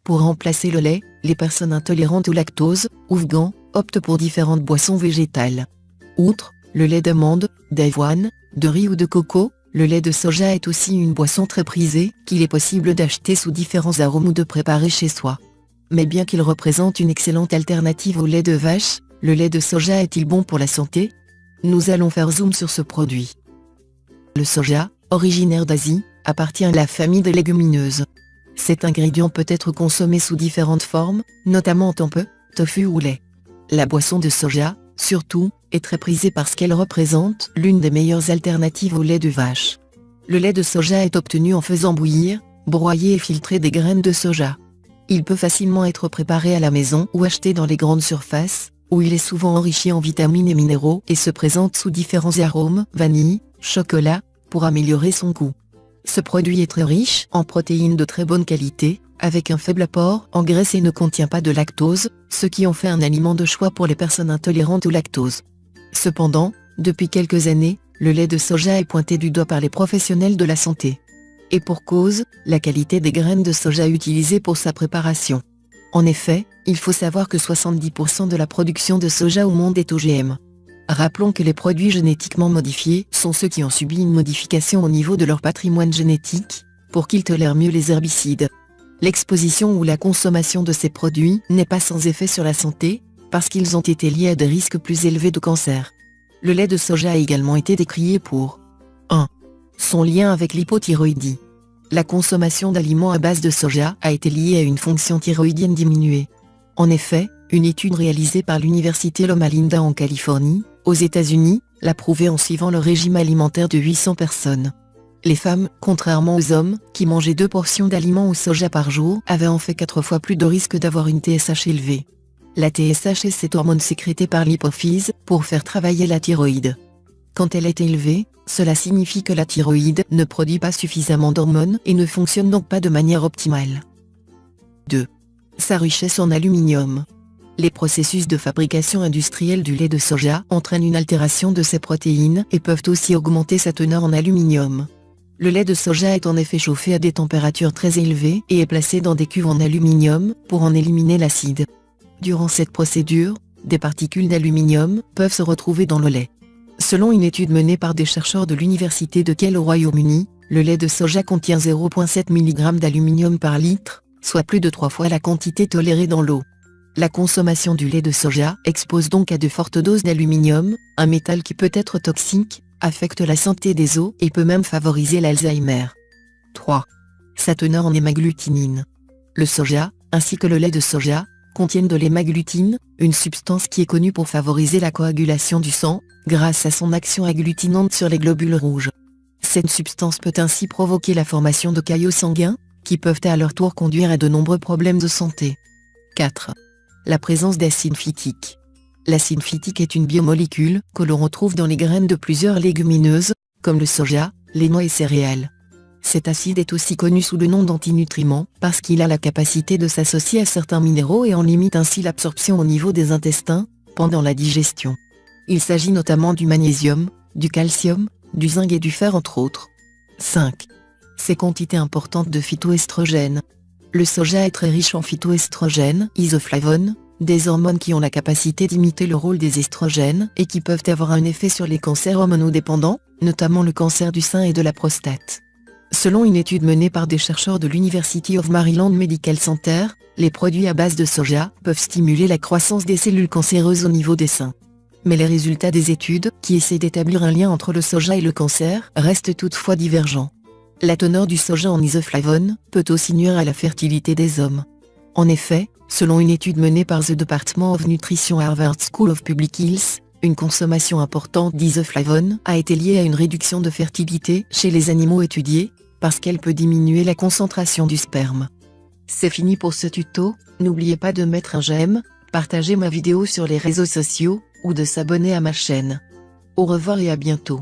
Pour remplacer le lait, les personnes intolérantes au lactose, ou véganes, optent pour différentes boissons végétales. Outre le lait d'amande, d'avoine, de riz ou de coco, le lait de soja est aussi une boisson très prisée, qu'il est possible d'acheter sous différents arômes ou de préparer chez soi. Mais bien qu'il représente une excellente alternative au lait de vache, le lait de soja est-il bon pour la santé? Nous allons faire zoom sur ce produit. Le soja, originaire d'Asie, appartient à la famille des légumineuses. Cet ingrédient peut être consommé sous différentes formes, notamment en tempeh, tofu ou lait. La boisson de soja, surtout, est très prisée parce qu'elle représente l'une des meilleures alternatives au lait de vache. Le lait de soja est obtenu en faisant bouillir, broyer et filtrer des graines de soja. Il peut facilement être préparé à la maison ou acheté dans les grandes surfaces, où il est souvent enrichi en vitamines et minéraux et se présente sous différents arômes, vanille, chocolat, pour améliorer son goût. Ce produit est très riche en protéines de très bonne qualité, avec un faible apport en graisse et ne contient pas de lactose, ce qui en fait un aliment de choix pour les personnes intolérantes au lactose. Cependant, depuis quelques années, le lait de soja est pointé du doigt par les professionnels de la santé. Et pour cause, la qualité des graines de soja utilisées pour sa préparation. En effet, il faut savoir que 70% de la production de soja au monde est OGM. Rappelons que les produits génétiquement modifiés sont ceux qui ont subi une modification au niveau de leur patrimoine génétique, pour qu'ils tolèrent mieux les herbicides. L'exposition ou la consommation de ces produits n'est pas sans effet sur la santé, parce qu'ils ont été liés à des risques plus élevés de cancer. Le lait de soja a également été décrié pour 1. Son lien avec l'hypothyroïdie. La consommation d'aliments à base de soja a été liée à une fonction thyroïdienne diminuée. En effet, une étude réalisée par l'université Loma Linda en Californie, aux États-Unis, l'a prouvé en suivant le régime alimentaire de 800 personnes. Les femmes, contrairement aux hommes, qui mangeaient 2 portions d'aliments au soja par jour, avaient en fait 4 fois plus de risque d'avoir une TSH élevée. La TSH est cette hormone sécrétée par l'hypophyse pour faire travailler la thyroïde. Quand elle est élevée, cela signifie que la thyroïde ne produit pas suffisamment d'hormones et ne fonctionne donc pas de manière optimale. 2. Sa richesse en aluminium. Les processus de fabrication industrielle du lait de soja entraînent une altération de ses protéines et peuvent aussi augmenter sa teneur en aluminium. Le lait de soja est en effet chauffé à des températures très élevées et est placé dans des cuves en aluminium pour en éliminer l'acide. Durant cette procédure, des particules d'aluminium peuvent se retrouver dans le lait. Selon une étude menée par des chercheurs de l'université de Keele au Royaume-Uni, le lait de soja contient 0,7 mg d'aluminium par litre, soit plus de 3 fois la quantité tolérée dans l'eau. La consommation du lait de soja expose donc à de fortes doses d'aluminium, un métal qui peut être toxique, affecte la santé des os et peut même favoriser l'Alzheimer. 3. Sa teneur en hémagglutinine. Le soja, ainsi que le lait de soja, contiennent de l'hémagglutinine, une substance qui est connue pour favoriser la coagulation du sang, grâce à son action agglutinante sur les globules rouges. Cette substance peut ainsi provoquer la formation de caillots sanguins, qui peuvent à leur tour conduire à de nombreux problèmes de santé. 4. La présence d'acide phytique. L'acide phytique est une biomolécule que l'on retrouve dans les graines de plusieurs légumineuses, comme le soja, les noix et céréales. Cet acide est aussi connu sous le nom d'antinutriment, parce qu'il a la capacité de s'associer à certains minéraux et en limite ainsi l'absorption au niveau des intestins, pendant la digestion. Il s'agit notamment du magnésium, du calcium, du zinc et du fer entre autres. 5. Ces quantités importantes de phytoestrogènes. Le soja est très riche en phytoestrogènes, isoflavones, des hormones qui ont la capacité d'imiter le rôle des estrogènes et qui peuvent avoir un effet sur les cancers hormonodépendants, notamment le cancer du sein et de la prostate. Selon une étude menée par des chercheurs de l'University of Maryland Medical Center, les produits à base de soja peuvent stimuler la croissance des cellules cancéreuses au niveau des seins. Mais les résultats des études, qui essaient d'établir un lien entre le soja et le cancer, restent toutefois divergents. La teneur du soja en isoflavones peut aussi nuire à la fertilité des hommes. En effet, selon une étude menée par The Department of Nutrition à Harvard School of Public Health, une consommation importante d'isoflavones a été liée à une réduction de fertilité chez les animaux étudiés, parce qu'elle peut diminuer la concentration du sperme. C'est fini pour ce tuto, n'oubliez pas de mettre un j'aime, partager ma vidéo sur les réseaux sociaux, ou de s'abonner à ma chaîne. Au revoir et à bientôt.